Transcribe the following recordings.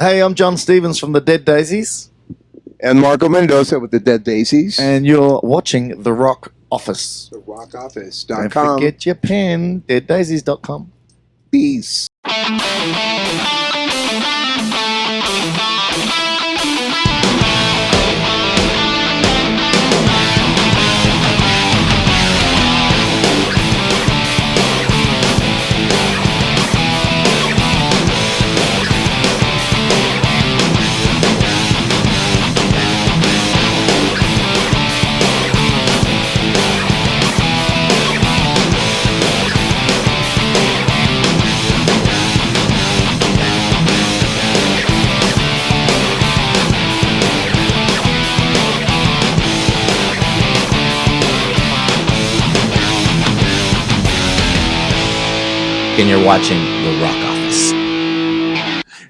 Hey, I'm Jon Stevens from the Dead Daisies. And Marco Mendoza with the Dead Daisies. And you're watching The Rock Office. TheRockOffice.com. Don't forget your pen, deaddaisies.com. Peace. And you're watching The Rock Office.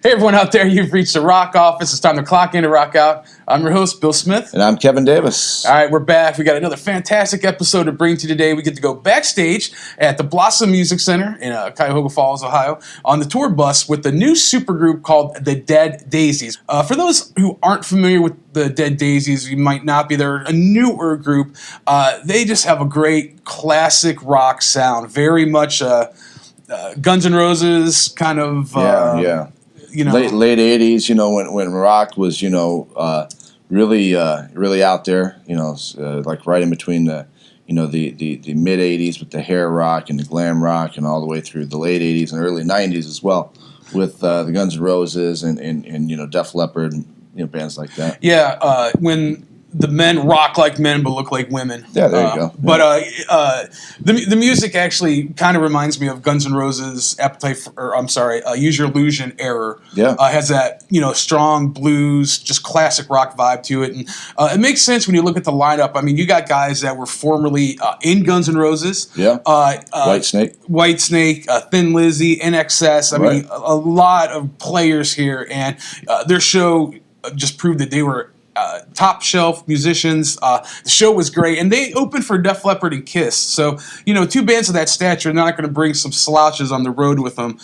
Hey everyone out there, you've reached The Rock Office. It's time to clock in and rock out. I'm your host, Bill Smith. And I'm Kevin Davis. All right, we're back. We got another fantastic episode to bring to you today. We get to go backstage at the Blossom Music Center in Cuyahoga Falls, Ohio, on the tour bus with the new supergroup called the Dead Daisies. For those who aren't familiar with the Dead Daisies, you might not be. They're a newer group. They just have a great classic rock sound, very much Guns N' Roses kind of. You know, late 80s, you know, when rock was, you know, really out there, you know, like right in between the, you know, the mid 80s with the hair rock and the glam rock and all the way through the late 80s and early 90s as well with the Guns N' Roses and you know, Def Leppard and, you know, bands like that. Yeah, when the men rock like men but look like women. Yeah, there you go. But the music actually kind of reminds me of Guns N' Roses' Use Your Illusion era. Yeah, has that, you know, strong blues, just classic rock vibe to it, and it makes sense when you look at the lineup. I mean, you got guys that were formerly in Guns N' Roses. Yeah, Whitesnake, Thin Lizzy, INXS. I mean, a lot of players here, and their show just proved that they were top shelf musicians. The show was great, and they opened for Def Leppard and Kiss. So, you know, two bands of that stature are not going to bring some slouches on the road with them.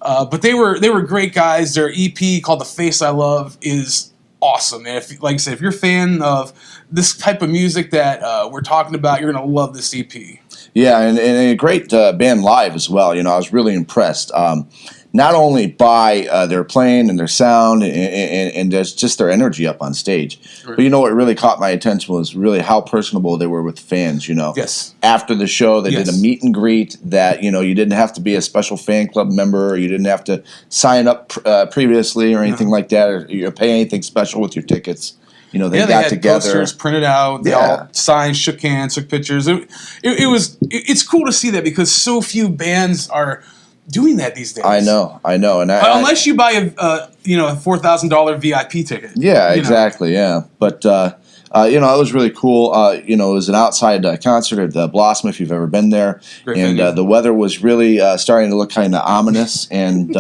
But they were great guys. Their EP called "The Face I Love" is awesome. And if, like I said, if you're a fan of this type of music that we're talking about, you're going to love this EP. Yeah, and a great band live as well. You know, I was really impressed. Not only by their playing and their sound and just their energy up on stage, right. But you know what really caught my attention was really how personable they were with fans. You know, yes. After the show, they did a meet and greet that, you know, you didn't have to be a special fan club member, or you didn't have to sign up previously or anything like that, or you pay anything special with your tickets. You know, they got had together, posters printed out. They all signed, shook hands, took pictures. It's cool to see that because so few bands are doing that these days. I know, and unless you buy a $4,000 VIP ticket. Yeah, exactly. Yeah, but you know, it was really cool. You know, it was an outside concert at the Blossom, if you've ever been there, great and the weather was really starting to look kind of ominous. And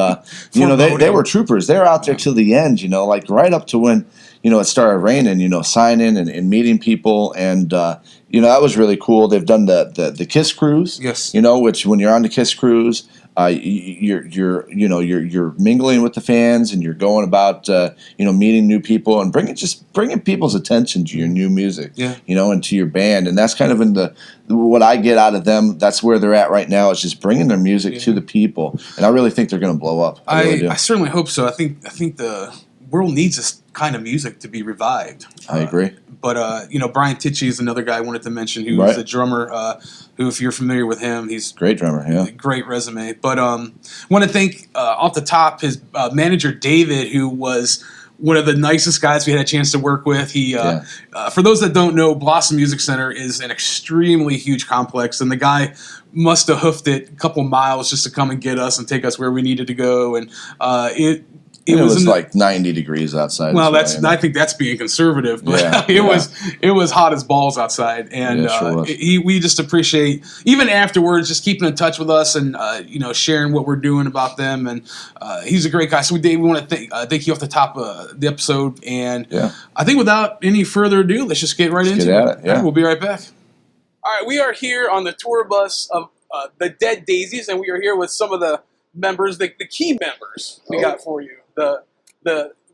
you know, they were troopers. They were out there till the end. You know, like right up to when, you know, it started raining. You know, signing and meeting people, and you know, that was really cool. They've done the Kiss cruise. Yes. You know, which when you're on the Kiss cruise, you're mingling with the fans, and you're going about you know, meeting new people and bringing people's attention to your new music. Yeah. You know, and to your band, and that's kind of in what I get out of them. That's where they're at right now, is just bringing their music to the people, and I really think they're going to blow up. I really do. I certainly hope so. I think the world needs this kind of music to be revived. I agree. But you know, Brian Tichy is another guy I wanted to mention, who's a drummer. Who, if you're familiar with him, he's great drummer. Yeah, great resume. But want to thank off the top his manager David, who was one of the nicest guys we had a chance to work with. He, for those that don't know, Blossom Music Center is an extremely huge complex, and the guy must have hoofed it a couple miles just to come and get us and take us where we needed to go. And it was like 90 degrees outside. Well, I think that's being conservative, but it was hot as balls outside, and sure we just appreciate, even afterwards, just keeping in touch with us and you know, sharing what we're doing about them. And he's a great guy. So we want to thank you off the top of the episode. And I think without any further ado, let's just get right into it. Yeah. Right, we'll be right back. All right, we are here on the tour bus of the Dead Daisies, and we are here with some of the members, the key members we got for you. The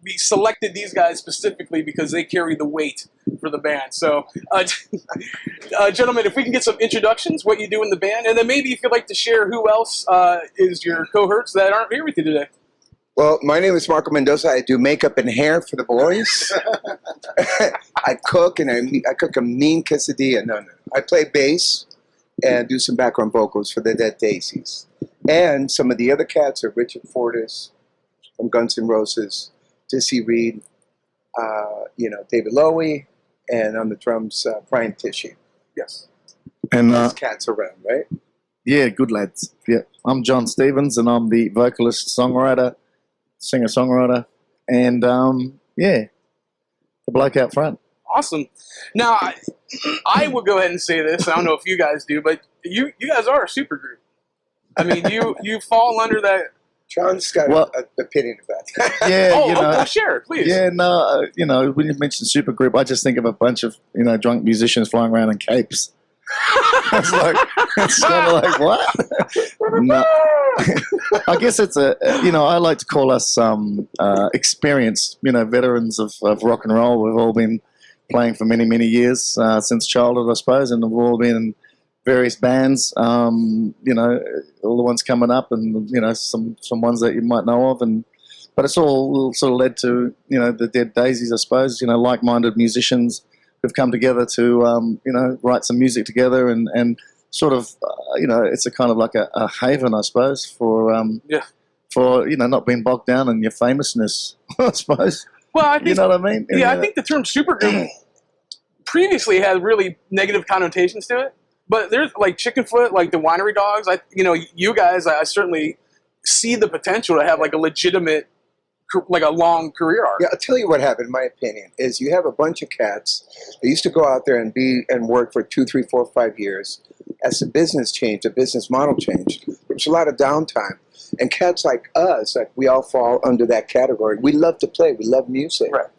we selected these guys specifically because they carry the weight for the band. So, gentlemen, if we can get some introductions, what you do in the band, and then maybe if you'd like to share who else is your cohorts that aren't here with you today. Well, my name is Marco Mendoza. I do makeup and hair for the boys. I cook, and I cook a mean quesadilla. No. I play bass and do some background vocals for the Dead Daisies. And some of the other cats are Richard Fortis from Guns N' Roses, Dizzy Reed, David Lowy, and on the drums, Brian Tishy. Yes. And Those cats around, right? yeah, good lads. Yeah, I'm Jon Stevens, and I'm the vocalist, songwriter, singer-songwriter, and the bloke out front. Awesome. Now, I will go ahead and say this. I don't know if you guys do, but you guys are a supergroup. I mean, you fall under that. John's got an opinion about that. Yeah, Share it, please. Yeah, no, when you mention supergroup, I just think of a bunch of drunk musicians flying around in capes. It's kind of like what? No. I guess it's I like to call us experienced, veterans of rock and roll. We've all been playing for many, many years since childhood, I suppose, and we've all been in various bands. All the ones coming up, and some ones that you might know of, but it's all sort of led to the Dead Daisies, I suppose. Like-minded musicians who've come together to write some music together and sort of it's a kind of like a haven, I suppose, for not being bogged down in your famousness, I suppose. Well, I think, you know what I mean? Yeah, I think the term supergroup previously had really negative connotations to it. But there's like Chickenfoot, like the Winery Dogs. You guys, I certainly see the potential to have like a legitimate, like a long career arc. Yeah, I'll tell you what happened. In my opinion is you have a bunch of cats. They used to go out there and work for 2, 3, 4, 5 years. As the business changed, the business model changed. There was a lot of downtime, and cats like us, like we all fall under that category. We love to play. We love music, right?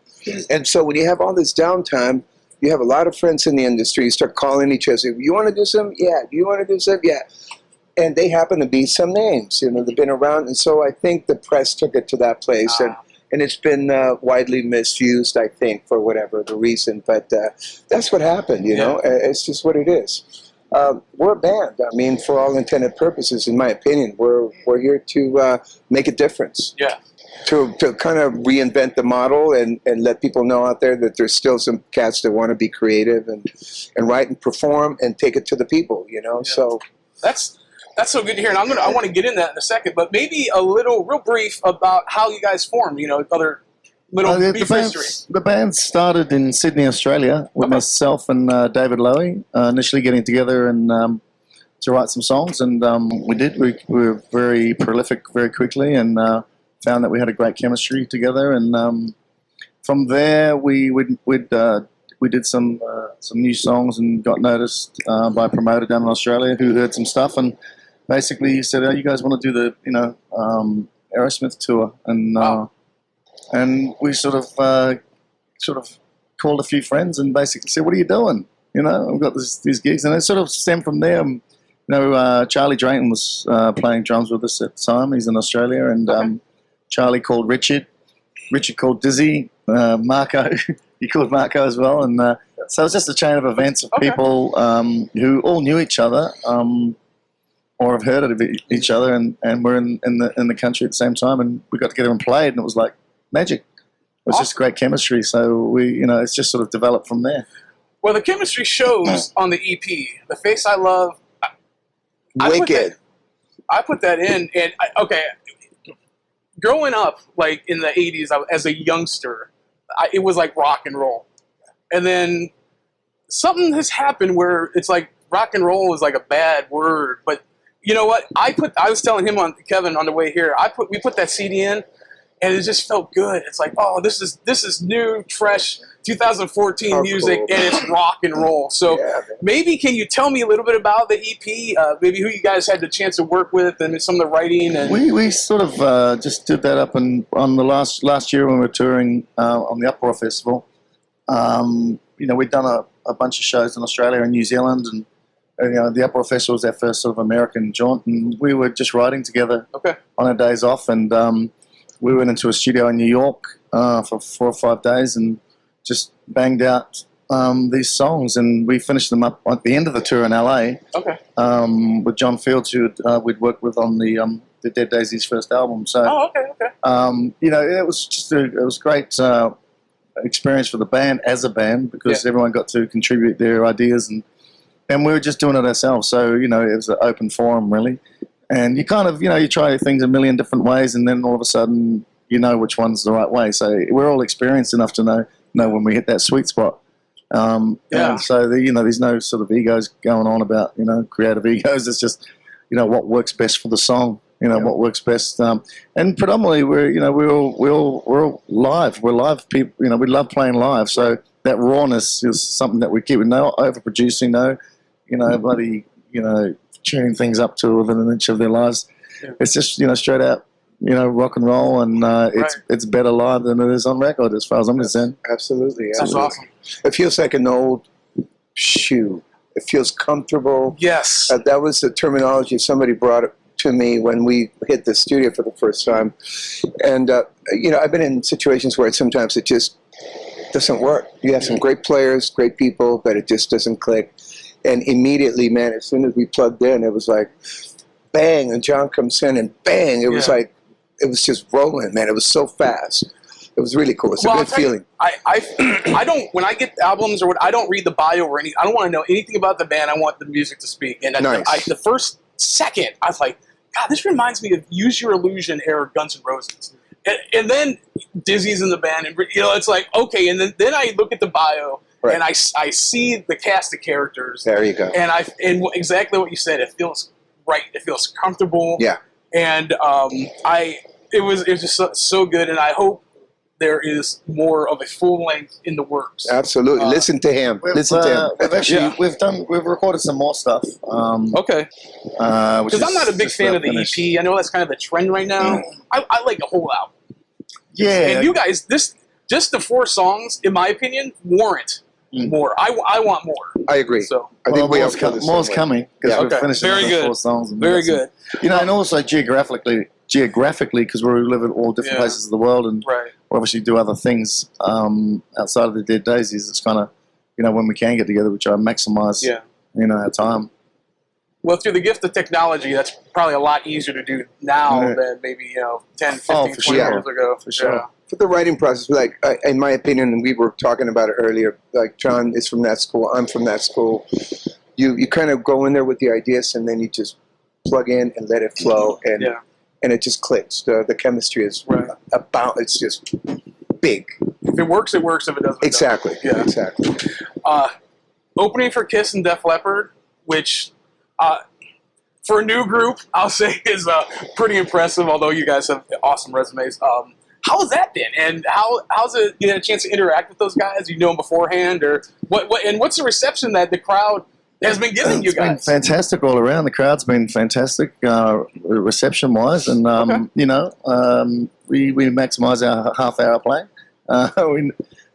And so when you have all this downtime, you have a lot of friends in the industry. You start calling each other. Say, you want to do something? Yeah. Do you want to do something? Yeah. And they happen to be some names. They've been around. And so I think the press took it to that place. And it's been widely misused, I think, for whatever the reason. But that's what happened, It's just what it is. We're a band. I mean, for all intended purposes, in my opinion, we're here to make a difference. Yeah. To kind of reinvent the model and let people know out there that there's still some cats that want to be creative and write and perform and take it to the people, Yeah. So that's so good to hear, and I want to get in that in a second, but maybe a real brief about how you guys formed. Other little brief history. The band started in Sydney, Australia, with myself and David Lowy, initially getting together and to write some songs, and we did. We were very prolific very quickly, and found that we had a great chemistry together, and from there we did some new songs and got noticed by a promoter down in Australia who heard some stuff and basically said, "Oh, you guys want to do the Aerosmith tour?" And we sort of called a few friends and basically said, "What are you doing? We've got these gigs," and it sort of stemmed from there. Charlie Drayton was playing drums with us at the time. He's in Australia, and Charlie called Richard. Richard called Dizzy. Marco, he called Marco as well. And so it was just a chain of events of people who all knew each other or have heard of each other, and were in the country at the same time. And we got together and played, and it was like magic. It was just great chemistry. So it's just sort of developed from there. Well, the chemistry shows on the EP. The Face I Love. Wicked. I put that in, and growing up, like in the 80s, as a youngster, it was like rock and roll. And then something has happened where it's like rock and roll is like a bad word. But you know what? I was telling Kevin on the way here, we put that CD in, and it just felt good. It's like, oh, this is new, fresh 2014 music, and it's rock and roll. So maybe can you tell me a little bit about the EP? Maybe who you guys had the chance to work with and some of the writing. And we sort of just did that up on the last year when we were touring on the Uproar Festival. We'd done a bunch of shows in Australia and New Zealand, and the Uproar Festival was our first sort of American jaunt, and we were just writing together on our days off, and we went into a studio in New York for 4 or 5 days and just banged out these songs, and we finished them up at the end of the tour in LA. Okay. With John Fields, who we'd worked with on the Dead Daisies first album. So, you know, it was just it was great experience for the band as a band, because everyone got to contribute their ideas, and we were just doing it ourselves. So, you know, it was an open forum, really. And you kind of, you know, you try things a million different ways, and then all of a sudden, you know which one's the right way. So we're all experienced enough to know when we hit that sweet spot. And so, you know, there's no sort of egos going on about, you know, creative egos. It's just, you know, what works best for the song. You know, what works best. And predominantly, we're all live. We're live people. You know, we love playing live. So that rawness is something that we keep. No overproducing, bloody, you know, tuning things up to within an inch of their lives. Yeah. It's just, you know, straight out, you know, rock and roll, and it's better live than it is on record, as far as I'm concerned. Absolutely. That's awesome. It feels like an old shoe. It feels comfortable. Yes. That was the terminology somebody brought it to me when we hit the studio for the first time. And, you know, I've been in situations where sometimes it just doesn't work. You have some great players, great people, but it just doesn't click. And immediately, man, as soon as we plugged in, it was like, bang, and John comes in, and bang, it was like, it was just rolling, man. It was so fast. It was really cool. It's a good feeling. I don't, when I get albums or what, I don't read the bio or anything. I don't want to know anything about the band. I want the music to speak. And the first second, I was like, God, this reminds me of Use Your Illusion era Guns N' Roses. And then Dizzy's in the band, and you know, it's like, okay. And then I look at the bio, and I see the cast of characters. There you go. And exactly what you said. It feels right. It feels comfortable. Yeah. And it was just so good. And I hope there is more of a full length in the works. Absolutely. Listen to him. Listen to him. We've recorded some more stuff. Okay. Because I'm not a big fan of the EP. I know that's kind of the trend right now. I like the whole album. Yeah. And you guys, just the 4 songs, in my opinion, warrant more. I want more. I agree. So I think more's coming, because we're finishing the 4 songs. Very good. You know, and also geographically, because we live in all different places of the world, and we obviously do other things outside of the Dead Daisies. It's kind of, you know, when we can get together, we try to maximize, you know, our time. Well, through the gift of technology, that's probably a lot easier to do now than maybe, you know, 10, 15, 20 years ago. For sure. Yeah. For the writing process, like, in my opinion, and we were talking about it earlier, like, John is from that school, I'm from that school. You kind of go in there with the ideas, and then you just plug in and let it flow, and it just clicks. The chemistry is it's just big. If it works, it works. If it doesn't, exactly. It doesn't. Exactly. Opening for Kiss and Def Leppard, which for a new group, I'll say is pretty impressive, although you guys have awesome resumes. How has that been? And how's it, you had a chance to interact with those guys? You know them beforehand? Or and what's the reception that the crowd has been giving you guys? It's been fantastic all around. The crowd's been fantastic reception-wise. And, you know, we maximise our half-hour playing.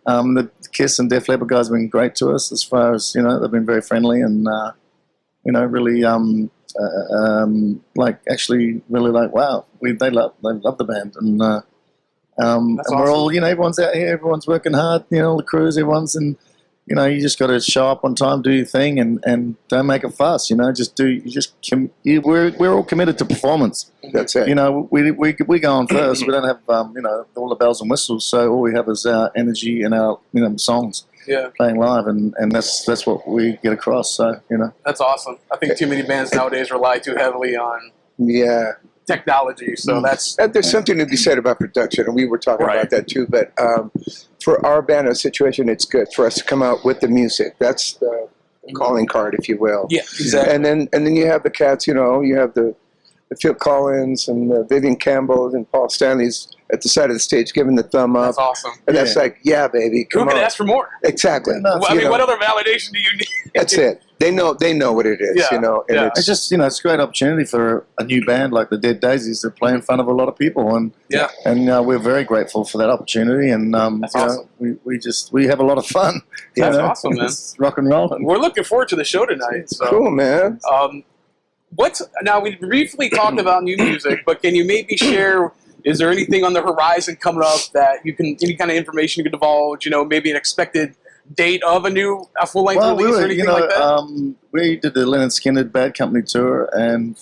The Kiss and Def Leppard guys have been great to us as far as, you know, they've been very friendly and, you know, really, like, actually really like, wow, they love the band. And and we're all, you know, everyone's out here, everyone's working hard, you know, all the crews, everyone's in, you know, you just got to show up on time, do your thing, and don't make a fuss, you know, we're all committed to performance. That's it. You know, we go on first. We don't have, you know, all the bells and whistles, so all we have is our energy and our, you know, songs. Yeah. Playing live, and that's what we get across. So, you know, that's awesome. I think too many bands nowadays rely too heavily on technology. So there's something to be said about production, and we were talking about that too. But for our band, our situation, it's good for us to come out with the music. That's the calling card, if you will. Yeah, exactly. And then you have the cats. You know, you have the Phil Collins and Vivian Campbell and Paul Stanley's at the side of the stage giving the thumb up. That's awesome. And that's like, yeah, baby, come on. Who can ask for more? Exactly. Well, I mean, what other validation do you need? That's it. They know what it is, you know. And it's just, you know, it's a great opportunity for a new band like the Dead Daisies to play in front of a lot of people, and we're very grateful for that opportunity. And that's awesome. we have a lot of fun. That's awesome, man. It's rock and roll. We're looking forward to the show tonight. So. Cool, man. Now we briefly talked about new music, but can you maybe share Is there anything on the horizon coming up that any kind of information you could divulge? Maybe an expected date of a full-length release or anything like that? We did the Lynyrd Skynyrd Bad Company tour, and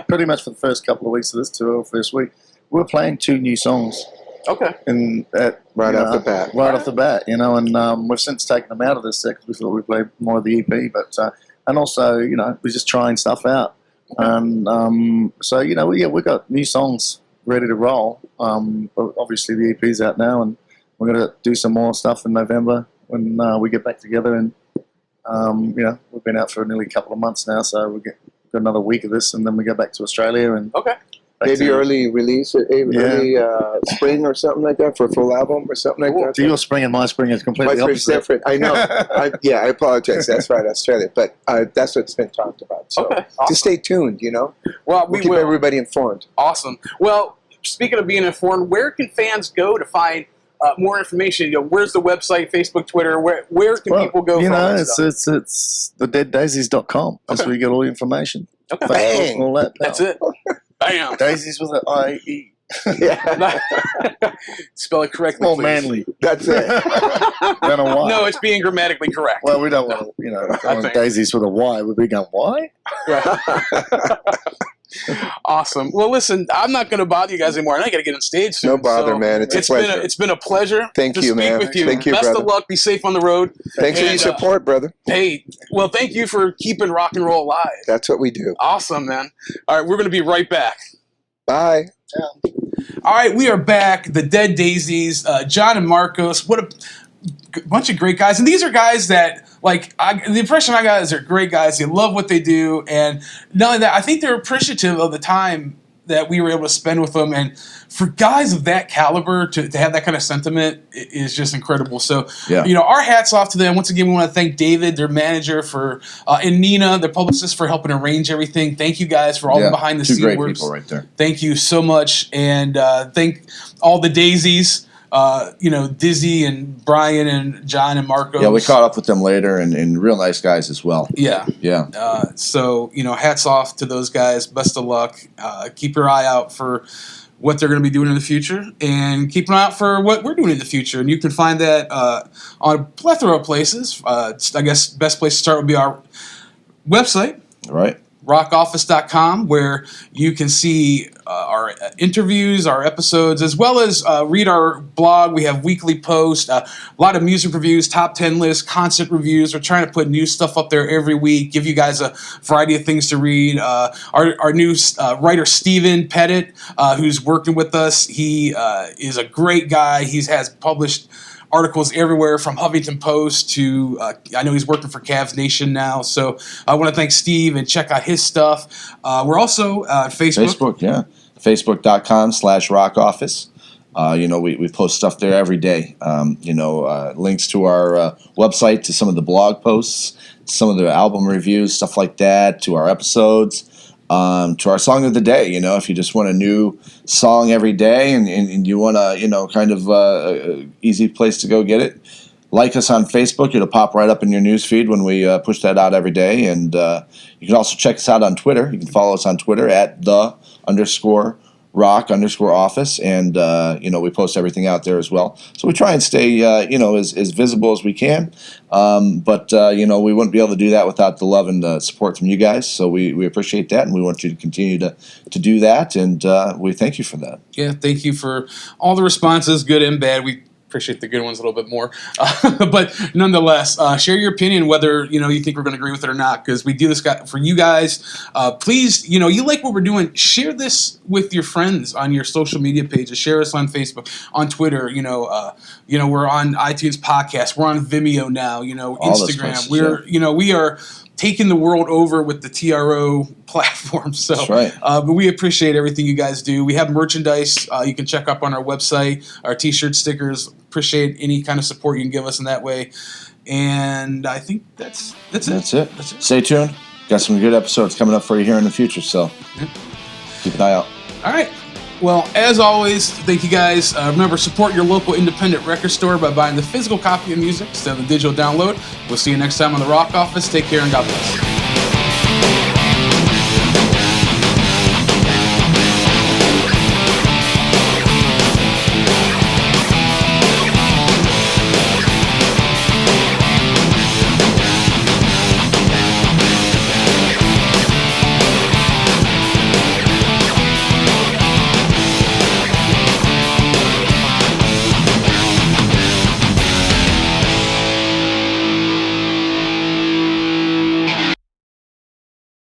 pretty much for the first couple of weeks of this tour, first week, we were playing 2 new songs. Right off the bat, and we've since taken them out of this set because we thought we'd play more of the EP, but and also, we're just trying stuff out, and so we got new songs ready to roll. Obviously, the EP's out now, and we're going to do some more stuff in November when we get back together, and we've been out for nearly a couple of months now, so we've got another week of this, and then we go back to Australia and. Maybe early release, early spring or something like that for a full album or something like that. So your spring and my spring is completely opposite. Different. I know. I apologize. That's right, Australia. But that's what's been talked about. So just stay tuned, Well, we'll keep everybody informed. Awesome. Well, speaking of being informed, where can fans go to find more information? Where's the website, Facebook, Twitter? Where can people go? It's the deaddaisies.com. That's where you get all the information. Okay. Bang. All that. That's it. Bam. Daisies with an I-E. Yeah. Spell it correctly, More please. manly. That's it. Than a Y. No, it's being grammatically correct. Well, we don't want to, don't want daisies with a Y. We'd be going, why? Awesome. Well, listen, I'm not going to bother you guys anymore. I got to get on stage soon. No bother, man. It's a pleasure. It's been a pleasure. Thank you, man. Speak with you. Thank you, Best brother. of luck. Be safe on the road. Thanks for your support, brother. Hey, well, thank you for keeping rock and roll alive. That's what we do. Awesome, man. All right, we're going to be right back. Bye. All right, we are back. The Dead Daisies, Jon and Marcos. What a bunch of great guys. And these are guys that, the impression I got is they're great guys. They love what they do. And not only that, I think they're appreciative of the time that we were able to spend with them. And for guys of that caliber to have that kind of sentiment is just incredible. So, our hats off to them. Once again, we want to thank David, their manager, and Nina, their publicist, for helping arrange everything. Thank you guys for all the behind the scenes work. 2 great people right there. Thank you so much. And thank all the Daisies. Dizzy and Brian and Jon and Marcos. Yeah, we caught up with them later, and real nice guys as well. Yeah. So, hats off to those guys. Best of luck. Keep your eye out for what they're going to be doing in the future, and keep an eye out for what we're doing in the future. And you can find that on a plethora of places. I guess best place to start would be our website. Right. rockoffice.com, where you can see our interviews, our episodes, as well as read our blog. We have weekly posts, a lot of music reviews, top 10 lists, concert reviews. We're trying to put new stuff up there every week, give you guys a variety of things to read. Our new writer, Stephen Pettit, who's working with us, he is a great guy. He has published articles everywhere from Huffington Post to, I know he's working for Cavs Nation now. So I want to thank Steve and check out his stuff. We're also on Facebook. Facebook, yeah. Facebook.com/rockoffice. We post stuff there every day. Links to our website, to some of the blog posts, some of the album reviews, stuff like that, to our episodes. To our song of the day, if you just want a new song every day and you want a, easy place to go get it, like us on Facebook. It'll pop right up in your news feed when we push that out every day. And you can also check us out on Twitter. You can follow us on Twitter at _rock_office. And, we post everything out there as well. So we try and stay, as visible as we can. But we wouldn't be able to do that without the love and the support from you guys. So we appreciate that, and we want you to continue to do that. And we thank you for that. Yeah, thank you for all the responses, good and bad. We appreciate the good ones a little bit more. But nonetheless, share your opinion whether you think we're going to agree with it or not, because we do this for you guys. Please, you like what we're doing, share this with your friends on your social media pages. Share us on Facebook, on Twitter. We're on iTunes Podcast. We're on Vimeo now. Instagram. Places, we are taking the world over with the TRO platform. So, that's right. But we appreciate everything you guys do. We have merchandise you can check up on our website, our T-shirt, stickers. Appreciate any kind of support you can give us in that way. And I think that's it. Stay tuned. Got some good episodes coming up for you here in the future. So keep an eye out. All right. Well, as always, thank you guys. Remember, support your local independent record store by buying the physical copy of music instead of the digital download. We'll see you next time on The Rock Office. Take care and God bless.